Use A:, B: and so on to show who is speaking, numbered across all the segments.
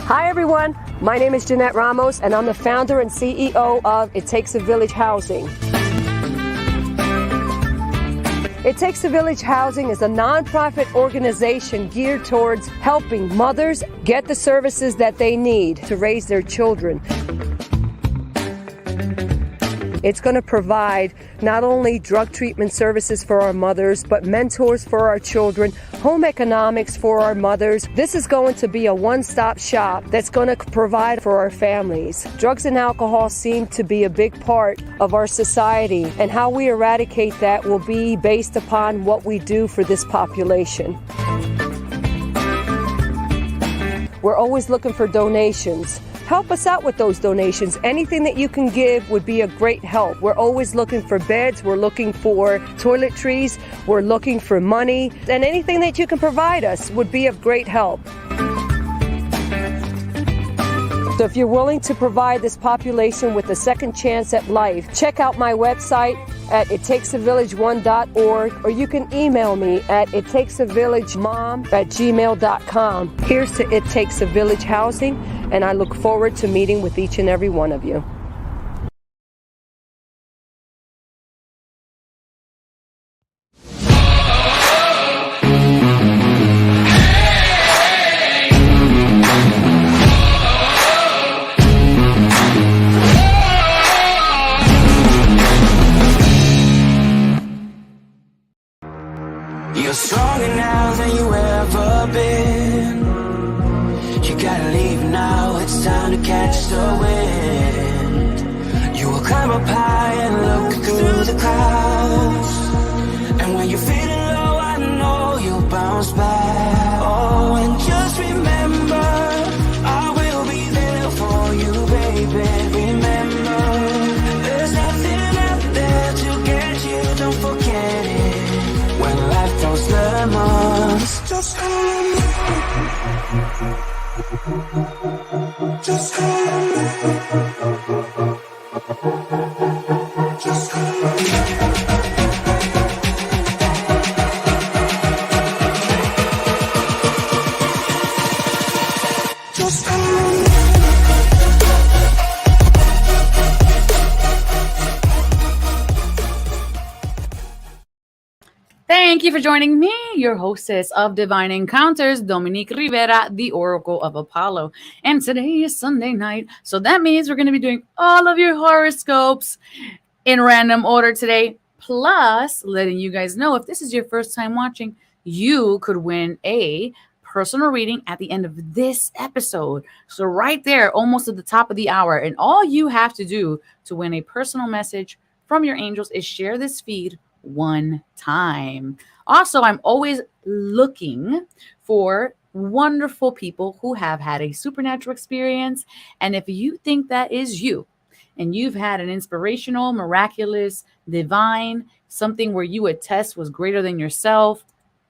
A: Hi everyone, my name is Jeanette Ramos and I'm the founder and CEO of It Takes a Village Housing. It Takes a Village Housing is a nonprofit organization geared towards helping mothers get the services that they need to raise their children. It's going to provide not only drug treatment services for our mothers, but mentors for our children, home economics for our mothers. This is going to be a one-stop shop that's going to provide for our families. Drugs and alcohol seem to be a big part of our society, and how we eradicate that will be based upon what we do for this population. We're always looking for donations. Help us out with those donations. Anything that you can give would be a great help. We're always looking for beds, we're looking for toiletries, we're looking for money, and anything that you can provide us would be of great help. So if you're willing to provide this population with a second chance at life, check out my website at ittakesavillage1.org, or you can email me at ittakesavillagemom@gmail.com. Here's to It Takes a Village Housing, and I look forward to meeting with each and every one of you.
B: You're stronger now than you ever been. You gotta leave now, it's time to catch the wind. You will climb up high and look through the clouds. And when you're feeling low, I know you'll bounce back. Oh, and just remember, I will be there for you, baby. Remember, there's nothing out there to get you, don't forget it. When life throws lemons, just call me. Just call me. Just call me. Just call me.
C: Thank you for joining me, your hostess of Divine Encounters, Dominique Rivera, the Oracle of Apollo. And today is Sunday night, so that means we're going to be doing all of your horoscopes in random order today, plus letting you guys know if this is your first time watching, you could win a personal reading at the end of this episode. So right there, almost at the top of the hour, and all you have to do to win a personal message from your angels is share this feed one time. Also, I'm always looking for wonderful people who have had a supernatural experience. And if you think that is you, and you've had an inspirational, miraculous, divine, something where you attest was greater than yourself,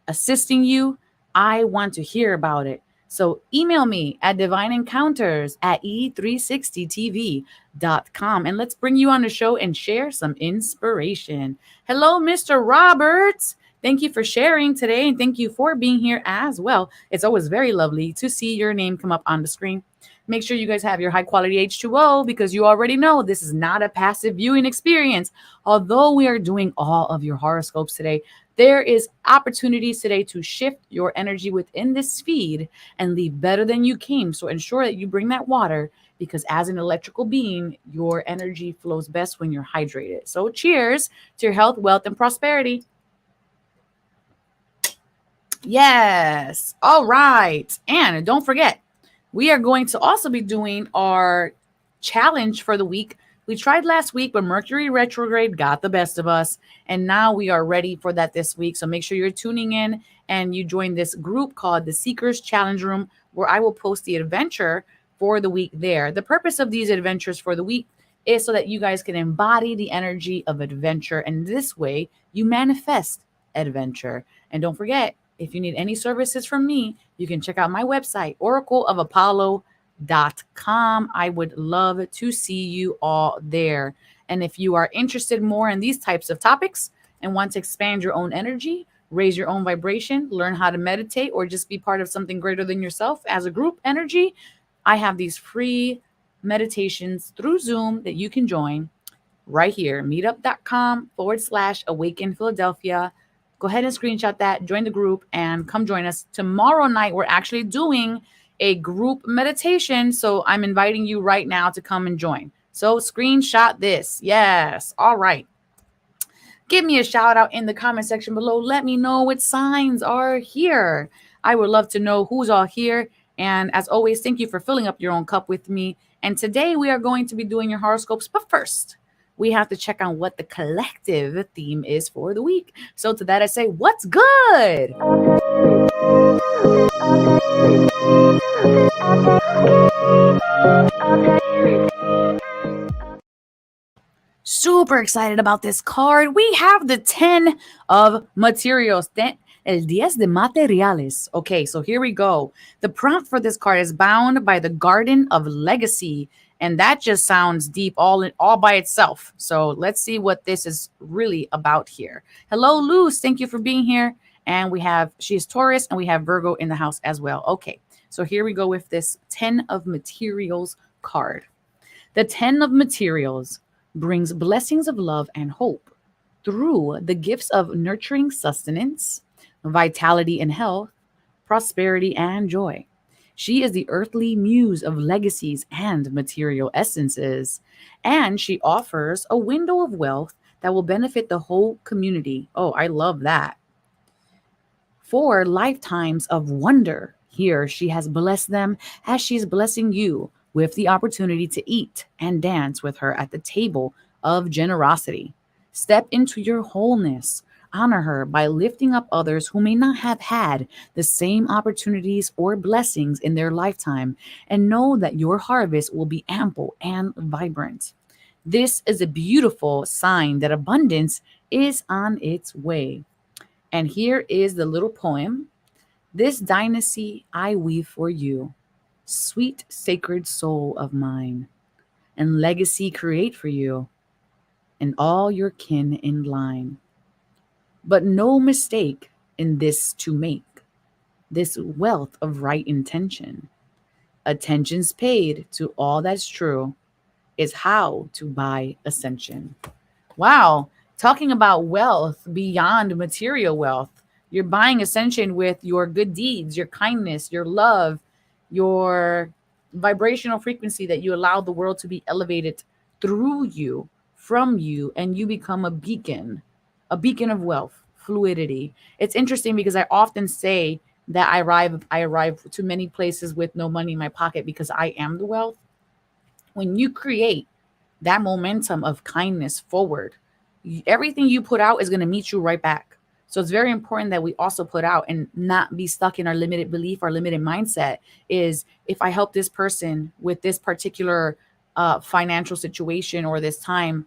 C: assisting you, I want to hear about it. So email me at divineencounters@e360tv.com and let's bring you on the show and share some inspiration. Hello, Mr. Roberts. Thank you for sharing today, and thank you for being here as well. It's always very lovely to see your name come up on the screen. Make sure you guys have your high quality H2O, because you already know this is not a passive viewing experience. Although we are doing all of your horoscopes today, there is opportunities today to shift your energy within this feed and leave better than you came. So ensure that you bring that water, because as an electrical being, your energy flows best when you're hydrated. So cheers to your health, wealth, and prosperity. Yes. All right. And don't forget, we are going to also be doing our challenge for the week. We tried last week, but Mercury retrograde got the best of us. And now we are ready for that this week. So make sure you're tuning in and you join this group called the Seekers Challenge Room, where I will post the adventure for the week there. The purpose of these adventures for the week is so that you guys can embody the energy of adventure. And this way you manifest adventure. And don't forget, if you need any services from me, you can check out my website, oracleofapollo.com. I would love to see you all there. And if you are interested more in these types of topics and want to expand your own energy, raise your own vibration, learn how to meditate, or just be part of something greater than yourself as a group energy, I have these free meditations through Zoom that you can join right here, meetup.com/awaken Philadelphia. Go ahead and screenshot that, join the group, and come join us. Tomorrow night, we're actually doing a group meditation. So I'm inviting you right now to come and join. So screenshot this. Yes. All right. Give me a shout out in the comment section below. Let me know what signs are here. I would love to know who's all here. And as always, thank you for filling up your own cup with me. And today we are going to be doing your horoscopes. But first, we have to check on what the collective theme is for the week. So to that, I say, what's good? Super excited about this card. We have the 10 of materials. El 10 de materiales. Okay, so here we go. The prompt for this card is bound by the Garden of Legacy. And that just sounds deep all by itself. So let's see what this is really about here. Hello, Luz. Thank you for being here. And she is Taurus, and we have Virgo in the house as well. Okay, so here we go with this 10 of materials card. The 10 of materials brings blessings of love and hope through the gifts of nurturing sustenance, vitality and health, prosperity and joy. She is the earthly muse of legacies and material essences, and she offers a window of wealth that will benefit the whole community. Oh, I love that. For lifetimes of wonder, here she has blessed them as she is blessing you with the opportunity to eat and dance with her at the table of generosity. Step into your wholeness. Honor her by lifting up others who may not have had the same opportunities or blessings in their lifetime, and know that your harvest will be ample and vibrant. This is a beautiful sign that abundance is on its way. And here is the little poem. This dynasty I weave for you, sweet sacred soul of mine, and legacy create for you and all your kin in line. But no mistake in this to make, this wealth of right intention. Attention's paid to all that's true is how to buy ascension. Wow, talking about wealth beyond material wealth. You're buying ascension with your good deeds, your kindness, your love, your vibrational frequency that you allow the world to be elevated through you, from you, and you become a beacon of wealth, fluidity. It's interesting because I often say that I arrive to many places with no money in my pocket because I am the wealth. When you create that momentum of kindness forward, everything you put out is going to meet you right back. So it's very important that we also put out and not be stuck in our limited belief, our limited mindset is if I help this person with this particular financial situation or this time,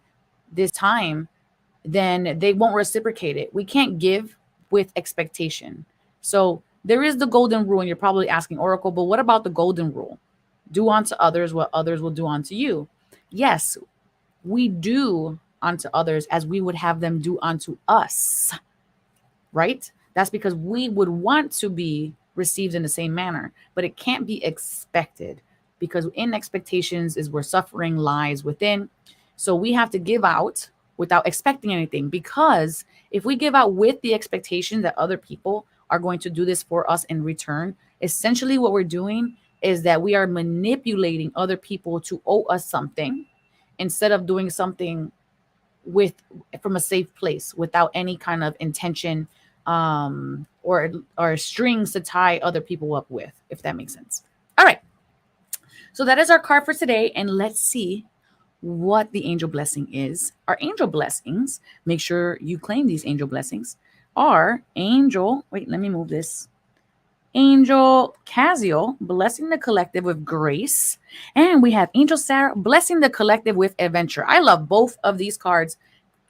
C: then they won't reciprocate it. We can't give with expectation. So there is the golden rule, and you're probably asking, Oracle, but what about the golden rule? Do unto others what others will do unto you. Yes, we do unto others as we would have them do unto us, right? That's because we would want to be received in the same manner, but it can't be expected because in expectations is where suffering lies within. So we have to give out without expecting anything, because if we give out with the expectation that other people are going to do this for us in return, essentially what we're doing is that we are manipulating other people to owe us something instead of doing something from a safe place without any kind of intention or strings to tie other people up with, if that makes sense. All right. So that is our card for today. And let's see what the angel blessing is. Our angel blessings, make sure you claim these angel blessings, are angel, wait, let me move this. Angel Caziel blessing the collective with grace. And we have Angel Sarah blessing the collective with adventure. I love both of these cards.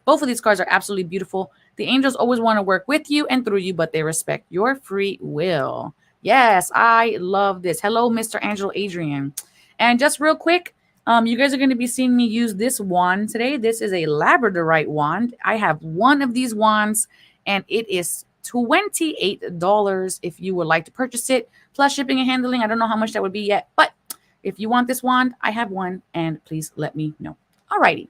C: Both of these cards are absolutely beautiful. The angels always want to work with you and through you, but they respect your free will. Yes, I love this. Hello, Mr. Angelo Adrian. And just real quick, you guys are going to be seeing me use this wand today. This is a labradorite wand. I have one of these wands, and it is $28 if you would like to purchase it, plus shipping and handling. I don't know how much that would be yet, but If you want this wand, I have one, and please let me know. Alrighty.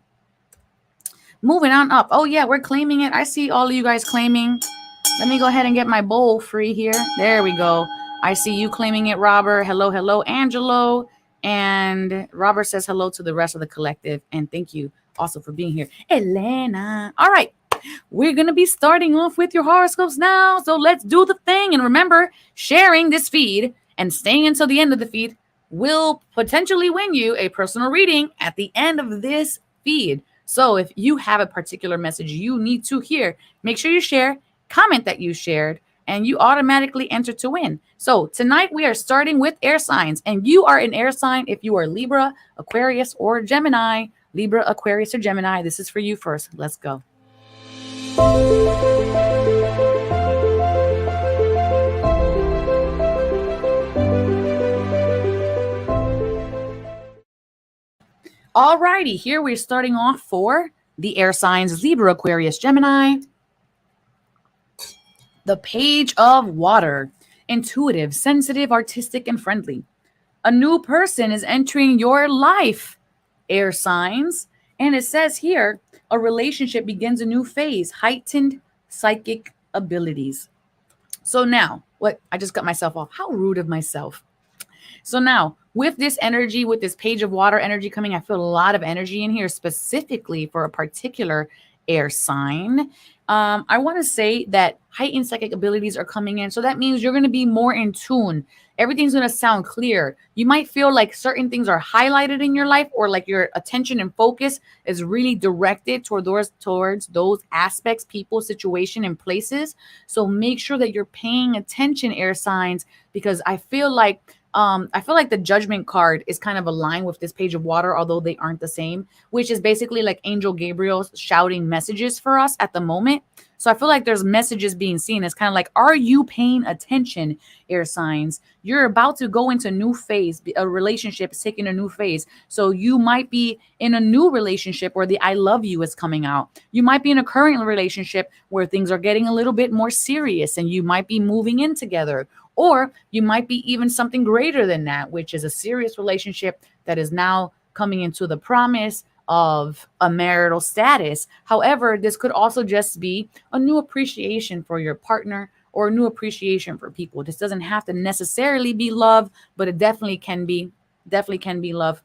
C: Moving on up. Oh yeah, we're claiming it. I see all of you guys claiming. Let me go ahead and get my bowl free here. There we go. I see you claiming it, Robert. Hello, hello, Angelo. And Robert says hello to the rest of the collective. And thank you also for being here. Elena. All right. We're going to be starting off with your horoscopes now. So let's do the thing. And remember, sharing this feed and staying until the end of the feed will potentially win you a personal reading at the end of this feed. So if you have a particular message you need to hear, make sure you share, comment that you shared, and you automatically enter to win. So tonight we are starting with air signs, and you are an air sign if you are Libra, Aquarius, or Gemini. Libra, Aquarius, or Gemini, this is for you first. Let's go. Alrighty, here we're starting off for the air signs Libra, Aquarius, Gemini. The Page of Water. Intuitive, sensitive, artistic, and friendly. A new person is entering your life, air signs. And it says here, a relationship begins a new phase, heightened psychic abilities. So now, what? I just got myself off. How rude of myself. So now, with this energy, with this Page of Water energy coming, I feel a lot of energy in here, specifically for a particular air sign. I want to say that heightened psychic abilities are coming in. So that means you're going to be more in tune. Everything's going to sound clear. You might feel like certain things are highlighted in your life, or like your attention and focus is really directed towards those aspects, people, situation, and places. So make sure that you're paying attention, air signs, because I feel like the Judgment card is kind of aligned with this Page of Water, although they aren't the same, which is basically like Angel Gabriel shouting messages for us at the moment. So I feel like there's messages being seen. It's kind of like, are you paying attention, air signs? You're about to go into a new phase. A relationship is taking a new phase. So you might be in a new relationship where the I love you is coming out. You might be in a current relationship where things are getting a little bit more serious and you might be moving in together. Or you might be even something greater than that, which is a serious relationship that is now coming into the promise of a marital status. However, this could also just be a new appreciation for your partner or a new appreciation for people. This doesn't have to necessarily be love, but it definitely can be love.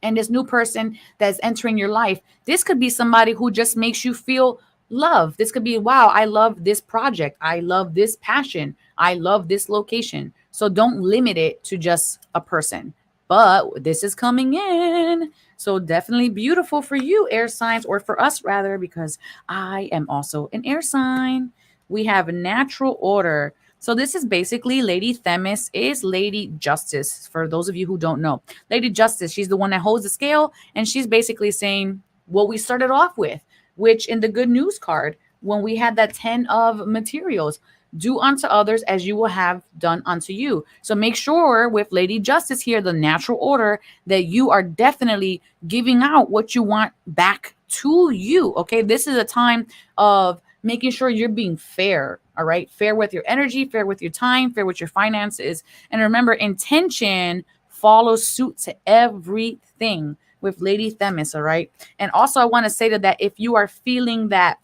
C: And this new person that's entering your life, this could be somebody who just makes you feel love. This could be, wow, I love this project. I love this passion. I love this location. So don't limit it to just a person. But this is coming in. So definitely beautiful for you, air signs, or for us rather, because I am also an air sign. We have a natural order. So this is basically Lady Themis is Lady Justice. For those of you who don't know, Lady Justice, she's the one that holds the scale. And she's basically saying what we started off with, which in the good news card, when we had that 10 of materials, do unto others as you will have done unto you. So make sure with Lady Justice here, the natural order, that you are definitely giving out what you want back to you. Okay, this is a time of making sure you're being fair. All right, fair with your energy, fair with your time, fair with your finances. And remember, intention follows suit to everything with Lady Themis. All right. And also I want to say that if you are feeling that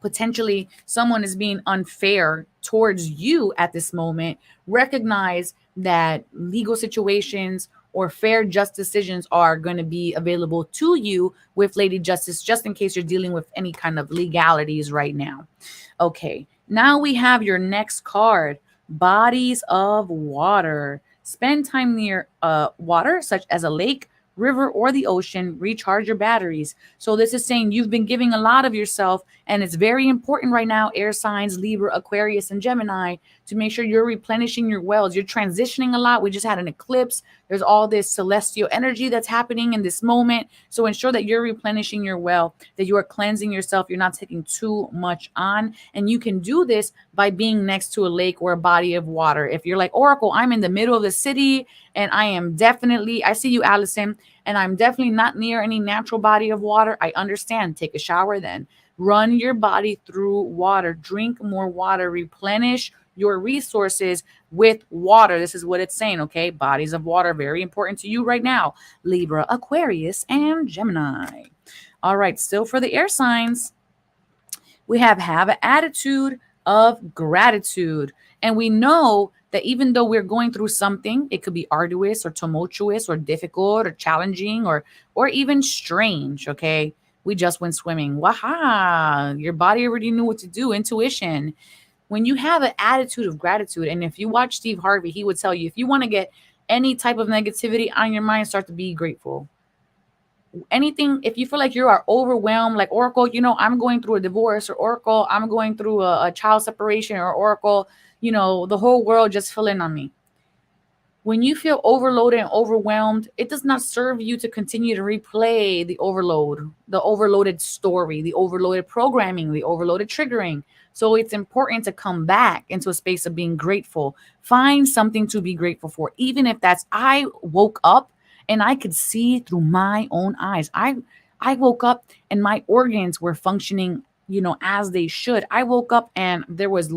C: potentially someone is being unfair towards you at this moment, recognize that legal situations or fair, just decisions are going to be available to you with Lady Justice, just in case you're dealing with any kind of legalities right now. Okay, now we have your next card, Bodies of Water. Spend time near water, such as a lake, river, or the ocean. Recharge your batteries. So this is saying you've been giving a lot of yourself, and it's very important right now, air signs, Libra, Aquarius, and Gemini, to make sure you're replenishing your wells. You're transitioning a lot. We just had an eclipse. There's all this celestial energy that's happening in this moment. So ensure that you're replenishing your well, that you are cleansing yourself. You're not taking too much on. And you can do this by being next to a lake or a body of water. If you're like, Oracle, I'm in the middle of the city and I see you, Allison, and I'm definitely not near any natural body of water. I understand. Take a shower then. Run your body through water. Drink more water. Replenish your resources with water. This is what it's saying, okay? Bodies of water, very important to you right now. Libra, Aquarius, and Gemini. All right, still for the air signs, we have an attitude of gratitude. And we know that even though we're going through something, it could be arduous or tumultuous or difficult or challenging or even strange, okay? We just went swimming. Waha! Your body already knew what to do. Intuition. When you have an attitude of gratitude, and if you watch Steve Harvey, he would tell you, if you want to get any type of negativity on your mind, start to be grateful. Anything, if you feel like you are overwhelmed, like Oracle, I'm going through a divorce, or Oracle, I'm going through a child separation, or Oracle, the whole world just fell in on me. When you feel overloaded and overwhelmed, it does not serve you to continue to replay the overload, the overloaded story, the overloaded programming, the overloaded triggering. So it's important to come back into a space of being grateful. Find something to be grateful for, even if that's, I woke up and I could see through my own eyes. I woke up and my organs were functioning, as they should. I woke up and there was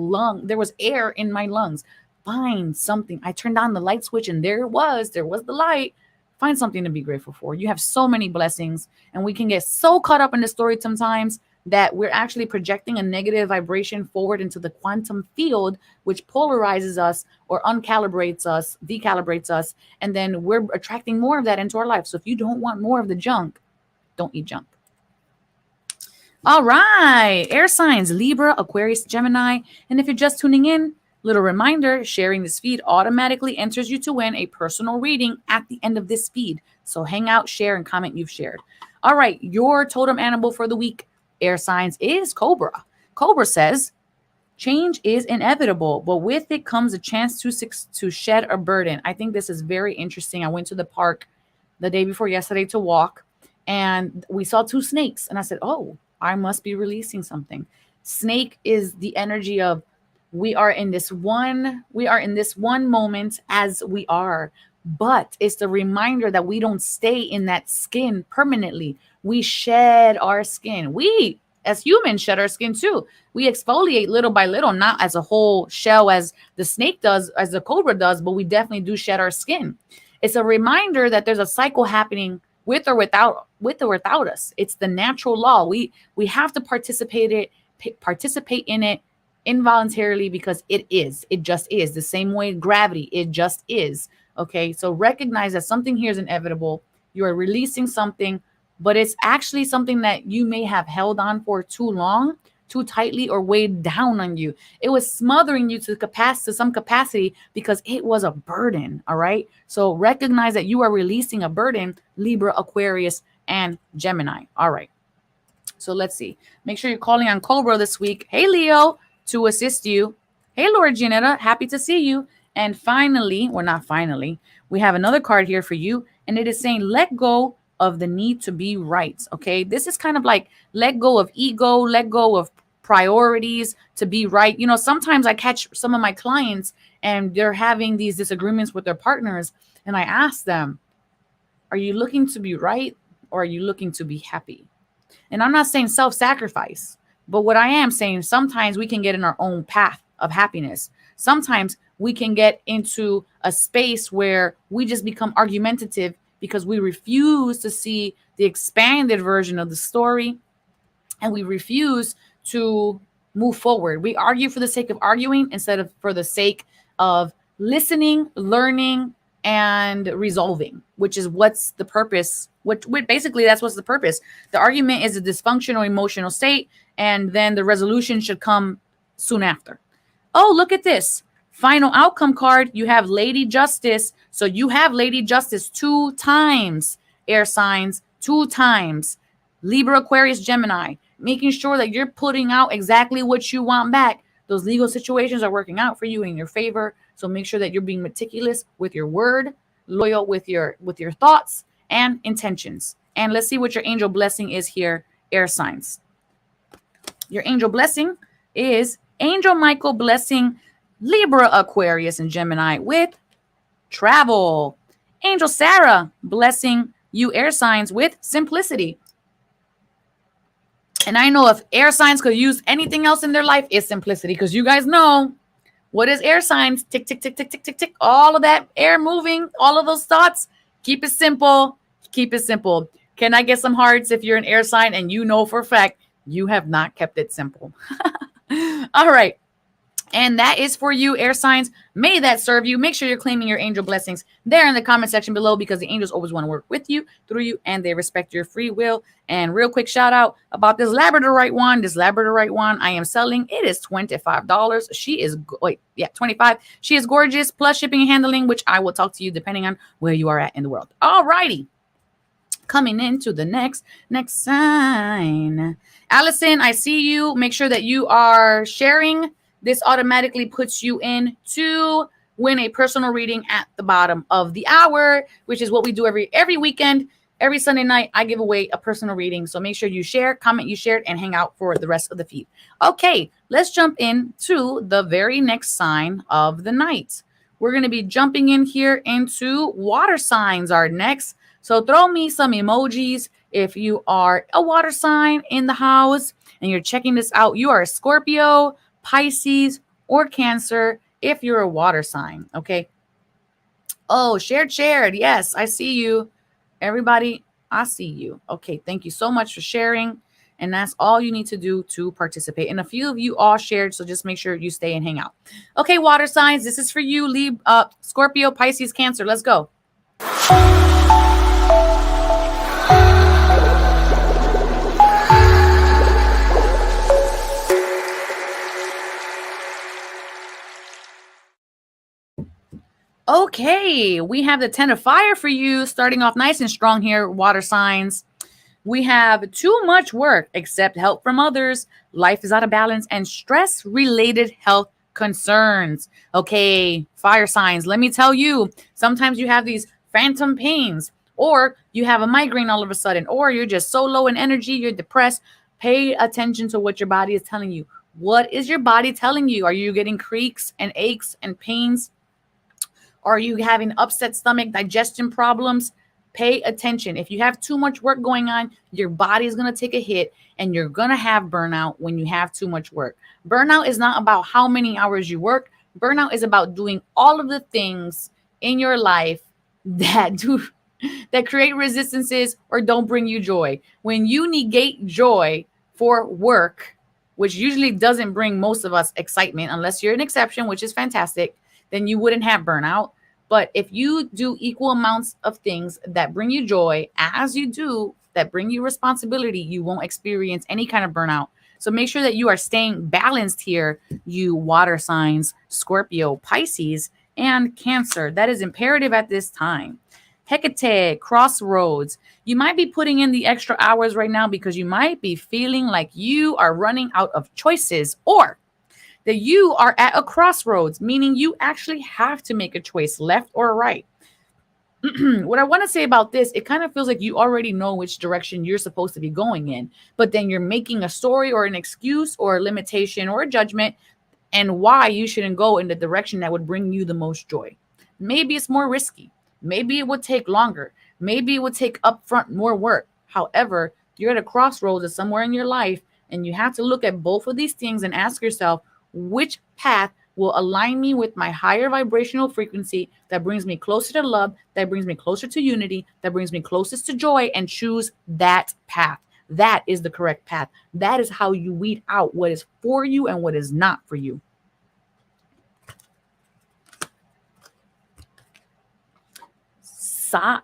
C: air in my lungs. Find something. I turned on the light switch and there was the light. Find something to be grateful for. You have so many blessings, and we can get so caught up in the story sometimes that we're actually projecting a negative vibration forward into the quantum field, which polarizes us or uncalibrates us, decalibrates us, and then we're attracting more of that into our life. So if you don't want more of the junk, don't eat junk. All right, air signs, Libra, Aquarius, Gemini. And if you're just tuning in, little reminder, sharing this feed automatically enters you to win a personal reading at the end of this feed. So hang out, share, and comment you've shared. All right, your totem animal for the week, air signs, is Cobra. Cobra says, change is inevitable, but with it comes a chance to shed a burden. I think this is very interesting. I went to the park the day before yesterday to walk, and we saw 2 snakes. And I said, oh, I must be releasing something. Snake is the energy of, we are in this one moment as we are, but it's the reminder that we don't stay in that skin permanently. We shed our skin. We as humans shed our skin too. We exfoliate little by little, not as a whole shell as the snake does, as the cobra does, but we definitely do shed our skin. It's a reminder that there's a cycle happening with or without us. It's the natural law. We have to participate in it involuntarily, because it just is the same way gravity, it just is. Okay, so recognize that something here is inevitable. You are releasing something, but it's actually something that you may have held on for too long, too tightly, or weighed down on you. It was smothering you to some capacity because it was a burden. All right, so recognize that you are releasing a burden, Libra, Aquarius, and Gemini. All right, so let's see. Make sure you're calling on Cobra this week. Hey, Leo, to assist you. Hey, Laura Janetta, happy to see you. And finally, we have another card here for you, and it is saying, let go of the need to be right. Okay, this is kind of like let go of ego, let go of priorities to be right. Sometimes I catch some of my clients and they're having these disagreements with their partners, and I ask them, are you looking to be right, or are you looking to be happy? And I'm not saying self-sacrifice, but what I am saying, sometimes we can get in our own path of happiness. Sometimes we can get into a space where we just become argumentative because we refuse to see the expanded version of the story, and we refuse to move forward. We argue for the sake of arguing instead of for the sake of listening, learning, and resolving, which is what's the purpose. Basically, that's what's the purpose. The argument is a dysfunctional emotional state, and then the resolution should come soon after. Oh, look at this. Final outcome card. You have Lady Justice. So you have Lady Justice 2 times, air signs, 2 times. Libra, Aquarius, Gemini. Making sure that you're putting out exactly what you want back. Those legal situations are working out for you in your favor. So make sure that you're being meticulous with your word, loyal with your thoughts and intentions. And let's see what your angel blessing is here, air signs. Your angel blessing is Angel Michael blessing Libra, Aquarius, and Gemini with travel. Angel Sarah blessing you air signs with simplicity. And I know if air signs could use anything else in their life, it's simplicity, because you guys know What is air signs? Tick, tick, tick, tick, tick, tick, tick. All of that air moving, all of those thoughts. Keep it simple. Keep it simple. Can I get some hearts if you're an air sign and you know for a fact you have not kept it simple? All right. And that is for you, air signs. May that serve you. Make sure you're claiming your angel blessings there in the comment section below, because the angels always want to work with you, through you, and they respect your free will. And real quick shout out about this Labradorite wand. This Labradorite wand I am selling. It is $25. She is, 25. She is gorgeous, plus shipping and handling, which I will talk to you depending on where you are at in the world. All righty. Coming into the next sign. Allison, I see you. Make sure that you are sharing. This automatically puts you in to win a personal reading at the bottom of the hour, which is what we do every weekend. Every Sunday night, I give away a personal reading. So make sure you share, comment you shared, and hang out for the rest of the feed. Okay, let's jump into the very next sign of the night. We're going to be jumping in here into water signs are next. So throw me some emojis if you are a water sign in the house and you're checking this out. You are a Scorpio, Pisces, or Cancer if you're a water sign. Okay. Oh, shared. Yes, I see you. Everybody, I see you. Okay. Thank you so much for sharing. And that's all you need to do to participate. And a few of you all shared, so just make sure you stay and hang out. Okay, water signs, this is for you. Scorpio, Pisces, Cancer. Let's go. Okay, we have the 10 of fire for you, starting off nice and strong here, water signs. We have too much work, accept help from others. Life is out of balance and stress-related health concerns. Okay, fire signs, let me tell you, sometimes you have these phantom pains, or you have a migraine all of a sudden, or you're just so low in energy, you're depressed. Pay attention to what your body is telling you. What is your body telling you? Are you getting creaks and aches and pains? Are you having upset stomach, digestion problems? Pay attention. If you have too much work going on, your body is going to take a hit and you're going to have burnout when you have too much work. Burnout is not about how many hours you work. Burnout is about doing all of the things in your life that create resistances or don't bring you joy. When you negate joy for work, which usually doesn't bring most of us excitement, unless you're an exception, which is fantastic, then you wouldn't have burnout. But if you do equal amounts of things that bring you joy as you do that bring you responsibility, you won't experience any kind of burnout. So make sure that you are staying balanced here, you water signs, Scorpio, Pisces, and Cancer. That is imperative at this time. Hecate, crossroads. You might be putting in the extra hours right now because you might be feeling like you are running out of choices, or that you are at a crossroads, meaning you actually have to make a choice, left or right. What I want to say about this, it kind of feels like you already know which direction you're supposed to be going in, but then you're making a story or an excuse or a limitation or a judgment and why you shouldn't go in the direction that would bring you the most joy. Maybe it's more risky. Maybe it would take longer. Maybe it would take upfront more work. However, you're at a crossroads of somewhere in your life, and you have to look at both of these things and ask yourself, which path will align me with my higher vibrational frequency that brings me closer to love, that brings me closer to unity, that brings me closest to joy, and choose that path. That is the correct path. That is how you weed out what is for you and what is not for you.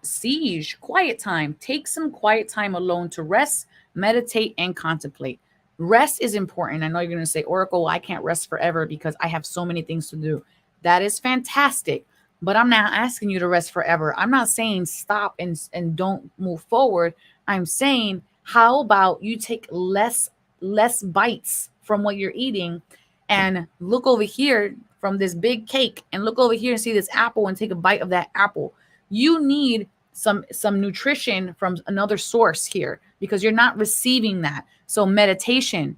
C: Siege, quiet time. Take some quiet time alone to rest, meditate, and contemplate. Rest is important. I know you're going to say, Oracle, I can't rest forever because I have so many things to do. That is fantastic. But I'm not asking you to rest forever. I'm not saying stop and don't move forward. I'm saying, how about you take less bites from what you're eating and look over here from this big cake and look over here and see this apple and take a bite of that apple. You need some nutrition from another source here because you're not receiving that. So meditation,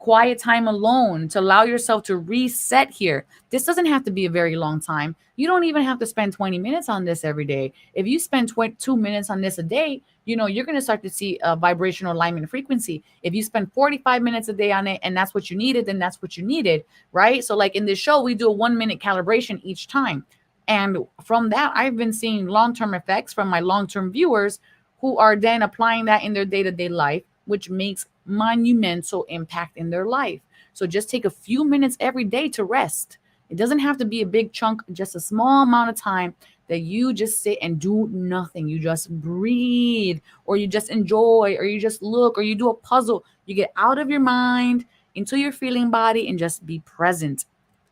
C: quiet time alone to allow yourself to reset here. This doesn't have to be a very long time. You don't even have to spend 20 minutes on this every day. If you spend 2 minutes on this a day, you're going to start to see a vibrational alignment frequency. If you spend 45 minutes a day on it and that's what you needed, then that's what you needed, right? So like in this show, we do a 1 minute calibration each time. And from that, I've been seeing long-term effects from my long-term viewers who are then applying that in their day-to-day life, which makes monumental impact in their life. So just take a few minutes every day to rest. It doesn't have to be a big chunk, just a small amount of time that you just sit and do nothing. You just breathe, or you just enjoy, or you just look, or you do a puzzle. You get out of your mind into your feeling body and just be present.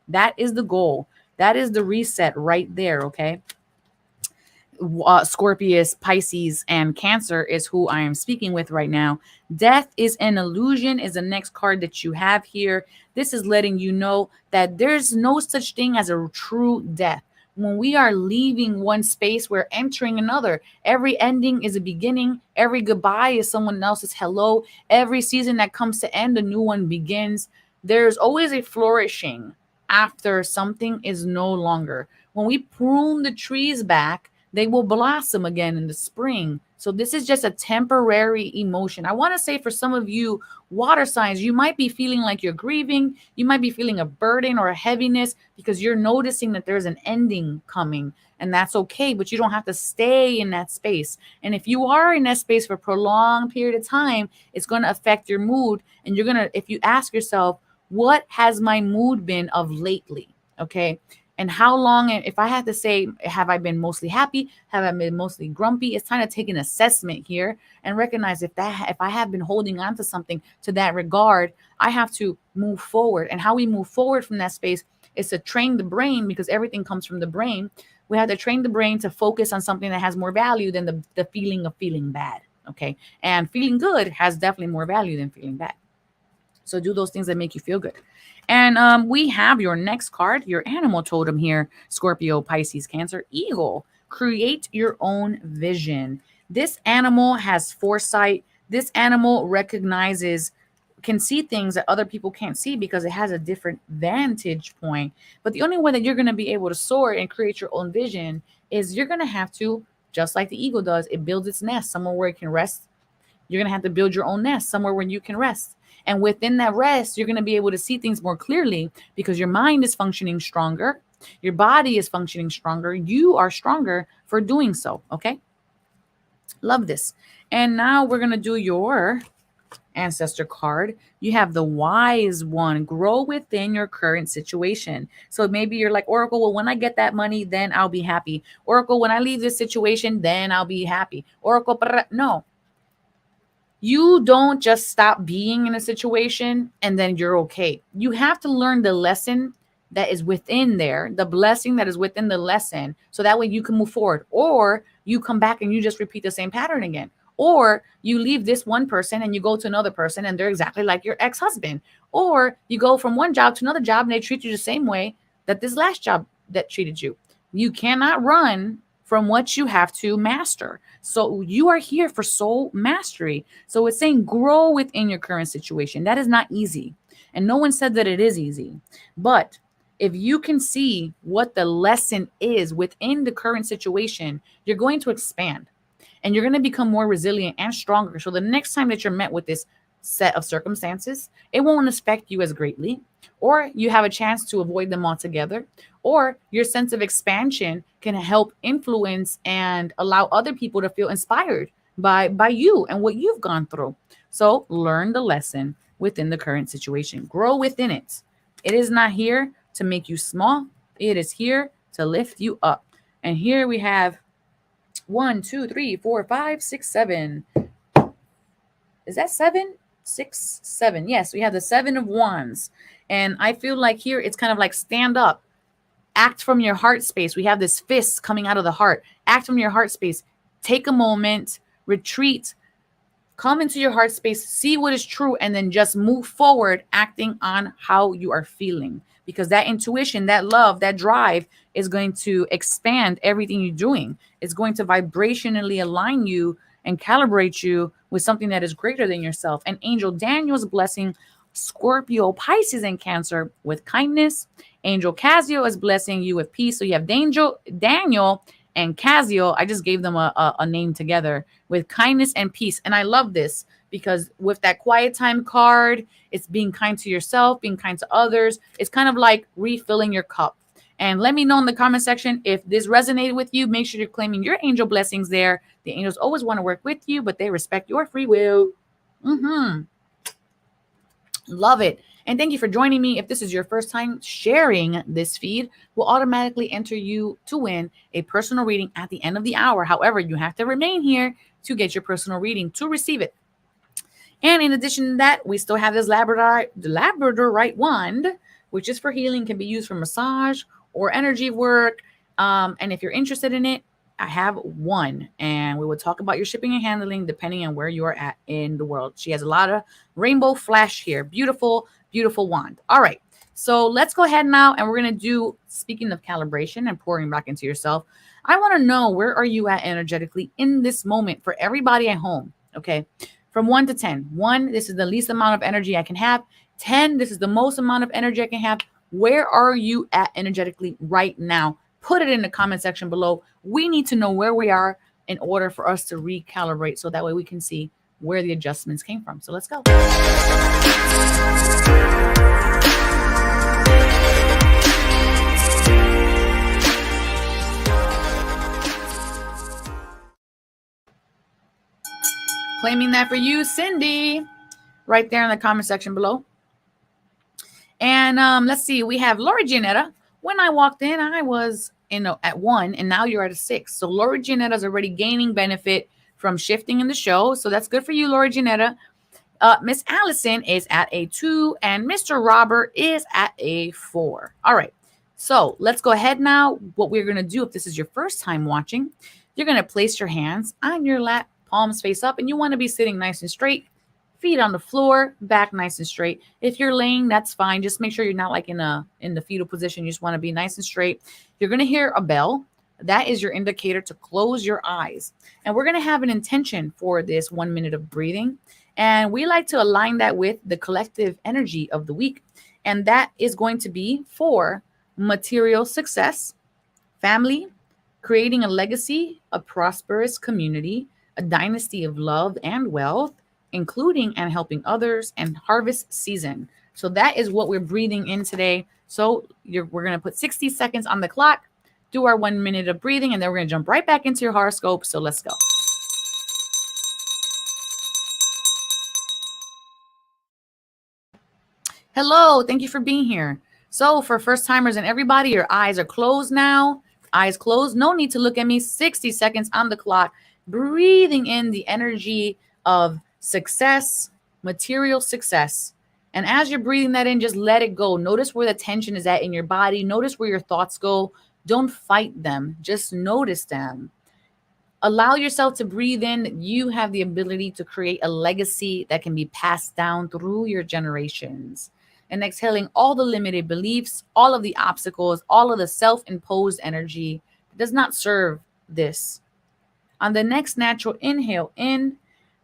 C: That is the goal. That is the reset right there, okay? Scorpius, Pisces, and Cancer is who I am speaking with right now. Death is an illusion is the next card that you have here. This is letting you know that there's no such thing as a true death. When we are leaving one space, we're entering another. Every ending is a beginning. Every goodbye is someone else's hello. Every season that comes to end, a new one begins. There's always a flourishing after something is no longer. When we prune the trees back, they will blossom again in the spring. So this is just a temporary emotion. I want to say for some of you water signs, you might be feeling like you're grieving. You might be feeling a burden or a heaviness because you're noticing that there's an ending coming, and that's okay, but you don't have to stay in that space. And if you are in that space for a prolonged period of time, it's going to affect your mood. And you're going to, if you ask yourself, what has my mood been of lately? Okay. And how long, if I had to say, have I been mostly happy? Have I been mostly grumpy? It's time to take an assessment here and recognize if I have been holding on to something to that regard, I have to move forward. And how we move forward from that space is to train the brain, because everything comes from the brain. We have to train the brain to focus on something that has more value than the feeling of feeling bad. Okay. And feeling good has definitely more value than feeling bad. So do those things that make you feel good. And we have your next card, your animal totem here, Scorpio, Pisces, Cancer, Eagle. Create your own vision. This animal has foresight. This animal can see things that other people can't see because it has a different vantage point. But the only way that you're going to be able to soar and create your own vision is you're going to have to, just like the eagle does, it builds its nest somewhere where it can rest. You're going to have to build your own nest somewhere where you can rest. And within that rest, you're going to be able to see things more clearly because your mind is functioning stronger. Your body is functioning stronger. You are stronger for doing so. Okay. Love this. And now we're going to do your ancestor card. You have the wise one. Grow within your current situation. So maybe you're like, Oracle, well, when I get that money, then I'll be happy. Oracle, when I leave this situation, then I'll be happy. Oracle, no. You don't just stop being in a situation and then you're okay. You have to learn the lesson that is within there, the blessing that is within the lesson, so that way you can move forward. Or you come back and you just repeat the same pattern again. Or you leave this one person and you go to another person and they're exactly like your ex-husband. Or you go from one job to another job and they treat you the same way that this last job that treated you. You cannot run from what you have to master. So you are here for soul mastery. So it's saying grow within your current situation. That is not easy. And no one said that it is easy. But if you can see what the lesson is within the current situation, you're going to expand and you're going to become more resilient and stronger. So the next time that you're met with this set of circumstances, it won't affect you as greatly, or you have a chance to avoid them altogether, or your sense of expansion can help influence and allow other people to feel inspired by you and what you've gone through. So learn the lesson within the current situation. Grow within it. It is not here to make you small. It is here to lift you up. And here we have 1, 2, 3, 4, 5, 6, 7. Is that 7? 6, 7. Yes, we have the 7 of Wands. And I feel like here it's kind of like stand up. Act from your heart space. We have this fist coming out of the heart. Act from your heart space. Take a moment, retreat, come into your heart space, see what is true, and then just move forward, acting on how you are feeling. Because that intuition, that love, that drive is going to expand everything you're doing. It's going to vibrationally align you and calibrate you with something that is greater than yourself. And Angel Daniel's blessing Scorpio, Pisces, and Cancer with kindness. Angel Casio is blessing you with peace. So you have Daniel and Casio. I just gave them a name together with kindness and peace. And I love this because with that quiet time card, it's being kind to yourself, being kind to others. It's kind of like refilling your cup. And let me know in the comment section if this resonated with you. Make sure you're claiming your angel blessings there. The angels always want to work with you, but they respect your free will. Love it. And thank you for joining me. If this is your first time sharing this feed, we'll automatically enter you to win a personal reading at the end of the hour. However, you have to remain here to get your personal reading to receive it. And in addition to that, we still have this Labradorite wand, which is for healing, can be used for massage or energy work. And if you're interested in it, I have one, and we will talk about your shipping and handling depending on where you are at in the world. She has a lot of rainbow flash here. Beautiful, beautiful wand. All right. So let's go ahead now, and we're going to do, speaking of calibration and pouring back into yourself, I want to know, where are you at energetically in this moment for everybody at home? Okay. From 1 to 10. 1, this is the least amount of energy I can have. 10, this is the most amount of energy I can have. Where are you at energetically right now? Put it in the comment section below. We need to know where we are in order for us to recalibrate, so that way we can see where the adjustments came from. So let's go. Claiming that for you, Cindy, right there in the comment section below. And let's see, we have Lori Gianetta. When I walked in, I was at 1, and now you're at a 6. So Lori Gianetta is already gaining benefit from shifting in the show. So that's good for you, Lori Gianetta. Miss Allison is at a 2, and Mr. Robert is at a 4. All right. So let's go ahead now. What we're going to do, if this is your first time watching, you're going to place your hands on your lap, palms face up, and you want to be sitting nice and straight. Feet on the floor, back nice and straight. If you're laying, that's fine. Just make sure you're not like in the fetal position. You just want to be nice and straight. You're going to hear a bell. That is your indicator to close your eyes. And we're going to have an intention for this 1 minute of breathing. And we like to align that with the collective energy of the week. And that is going to be for material success, family, creating a legacy, a prosperous community, a dynasty of love and wealth, including and helping others, and harvest season. So that is what we're breathing in today. So we're going to put 60 seconds on the clock, do our 1 minute of breathing, and then we're going to jump right back into your horoscope. So let's go. Hello, thank you for being here. So for first timers and everybody, your eyes are closed now. Eyes closed. No need to look at me. 60 seconds on the clock. Breathing in the energy of success, material success. And as you're breathing that in, just let it go. Notice where the tension is at in your body. Notice where your thoughts go. Don't fight them. Just notice them. Allow yourself to breathe in. You have the ability to create a legacy that can be passed down through your generations. And exhaling all the limited beliefs, all of the obstacles, all of the self-imposed energy that does not serve this. On the next natural inhale in,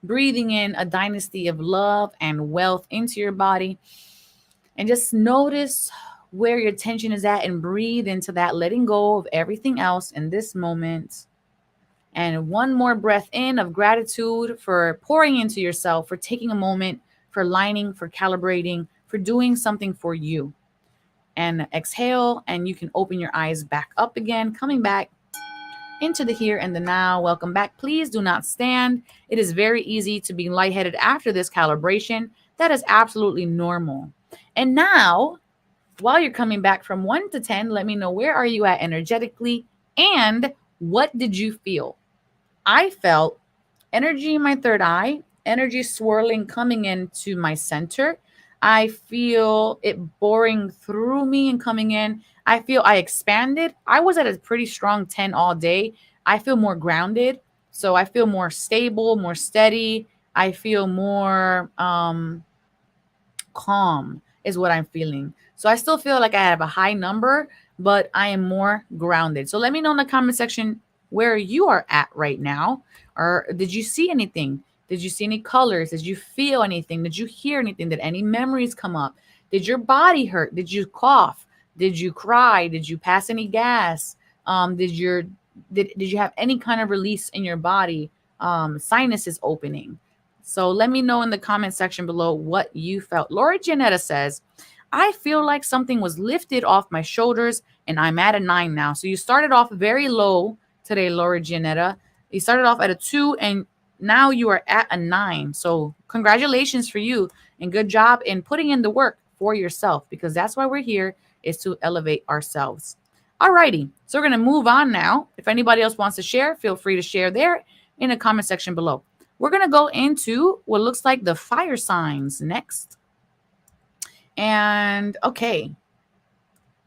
C: breathing in a dynasty of love and wealth into your body. And just notice where your tension is at and breathe into that, letting go of everything else in this moment. And one more breath in of gratitude for pouring into yourself, for taking a moment, for lining, for calibrating, for doing something for you. And exhale, and you can open your eyes back up again, coming back into the here and the now. Welcome back. Please do not stand. It is very easy to be lightheaded after this calibration. That is absolutely normal. And now, while you're coming back from 1 to 10, let me know, where are you at energetically, and what did you feel? I felt energy in my third eye, energy swirling coming into my center. I feel it boring through me and coming in. I feel I expanded. I was at a pretty strong 10 all day. I feel more grounded. So I feel more stable, more steady. I feel more calm is what I'm feeling. So I still feel like I have a high number, but I am more grounded. So let me know in the comment section where you are at right now. Or did you see anything? Did you see any colors? Did you feel anything? Did you hear anything? Did any memories come up? Did your body hurt? Did you cough? Did you cry? Did you pass any gas? Did you have any kind of release in your body? Sinuses opening. So let me know in the comment section below what you felt. Laura Janetta says, I feel like something was lifted off my shoulders and I'm at a 9 now. So you started off very low today, Laura Janetta. You started off at a 2 and now you are at a 9. So congratulations for you and good job in putting in the work for yourself, because that's why we're here, is to elevate ourselves. Alrighty, so we're going to move on now. If anybody else wants to share, feel free to share there in the comment section below. We're going to go into what looks like the fire signs next. And okay,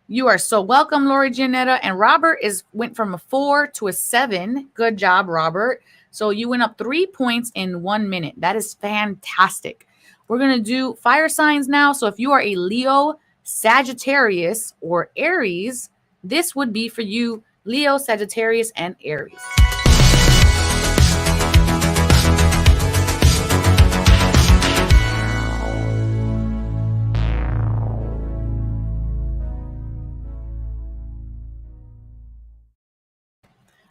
C: you are so welcome, Lori Janetta. And Robert went from a 4 to a 7. Good job, Robert. So you went up 3 points in 1 minute. That is fantastic. We're going to do fire signs now. So if you are a Leo, Sagittarius, or Aries, this would be for you, Leo, Sagittarius, and Aries.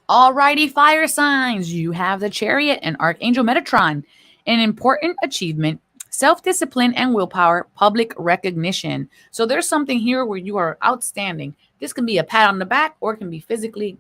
C: Alrighty, fire signs. You have the Chariot and Archangel Metatron. An important achievement, self-discipline and willpower, public recognition. So there's something here where you are outstanding. This can be a pat on the back, or it can be physically.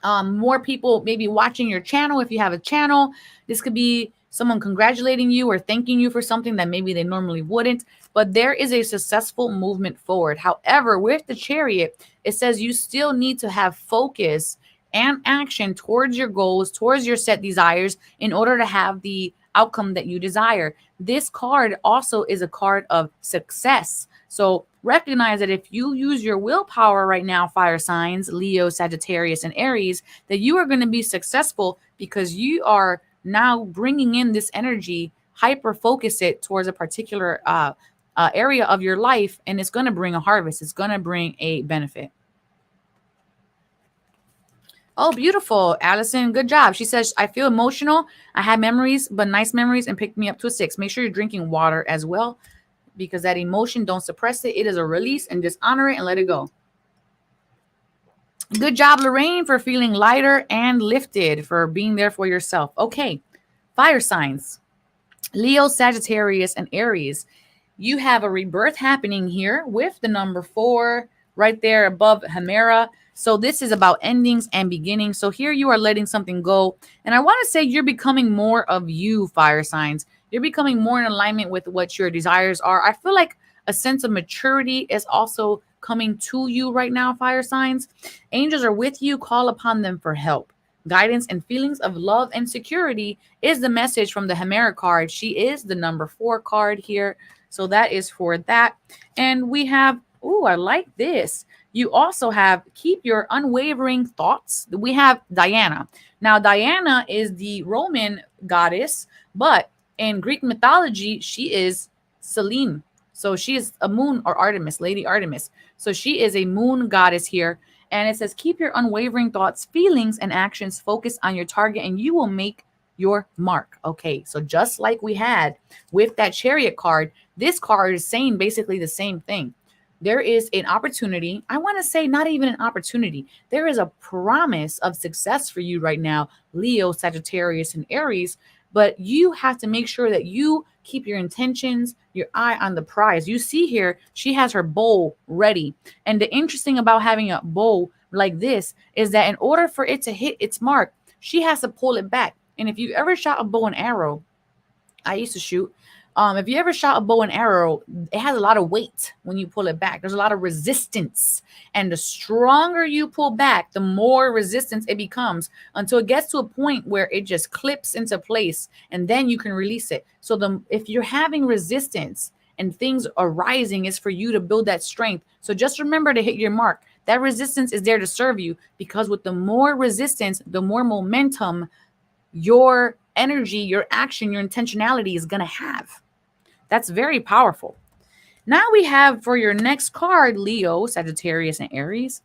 C: More people maybe watching your channel if you have a channel. This could be someone congratulating you or thanking you for something that maybe they normally wouldn't. But there is a successful movement forward. However, with the Chariot, it says you still need to have focus and action towards your goals, towards your set desires, in order to have the outcome that you desire. This card also is a card of success. So recognize that if you use your willpower right now, fire signs, Leo, Sagittarius, and Aries, that you are going to be successful because you are now bringing in this energy, hyper focus it towards a particular area of your life, and it's going to bring a harvest. It's going to bring a benefit. Oh, beautiful, Allison. Good job. She says, I feel emotional. I had memories, but nice memories, and picked me up to a 6. Make sure you're drinking water as well, because that emotion, don't suppress it. It is a release, and just honor it and let it go. Good job, Lorraine, for feeling lighter and lifted, for being there for yourself. Okay, fire signs, Leo, Sagittarius, and Aries. You have a rebirth happening here with the number 4 right there above Hemera. So this is about endings and beginnings. So here you are letting something go. And I want to say you're becoming more of you, fire signs. You're becoming more in alignment with what your desires are. I feel like a sense of maturity is also coming to you right now, fire signs. Angels are with you. Call upon them for help. Guidance and feelings of love and security is the message from the Hemera card. She is the number 4 card here. So that is for that. And we have, oh, I like this. You also have keep your unwavering thoughts. We have Diana. Now, Diana is the Roman goddess, but in Greek mythology, she is Selene. So she is a moon, or Artemis, Lady Artemis. So she is a moon goddess here. And it says, keep your unwavering thoughts, feelings, and actions focused on your target, and you will make your mark. Okay, so just like we had with that Chariot card, this card is saying basically the same thing. There is an opportunity. I want to say not even an opportunity. There is a promise of success for you right now, Leo, Sagittarius, and Aries. But you have to make sure that you keep your intentions, your eye on the prize. You see here, she has her bow ready. And the interesting about having a bow like this is that in order for it to hit its mark, she has to pull it back. And if you ever shot a bow and arrow, I used to shoot. If you ever shot a bow and arrow, it has a lot of weight when you pull it back. There's a lot of resistance. And the stronger you pull back, the more resistance it becomes, until it gets to a point where it just clips into place, and then you can release it. So if you're having resistance and things are rising, it's for you to build that strength. So just remember to hit your mark. That resistance is there to serve you, because with the more resistance, the more momentum your energy, your action, your intentionality is going to have. That's very powerful. Now we have for your next card, Leo, Sagittarius, and Aries.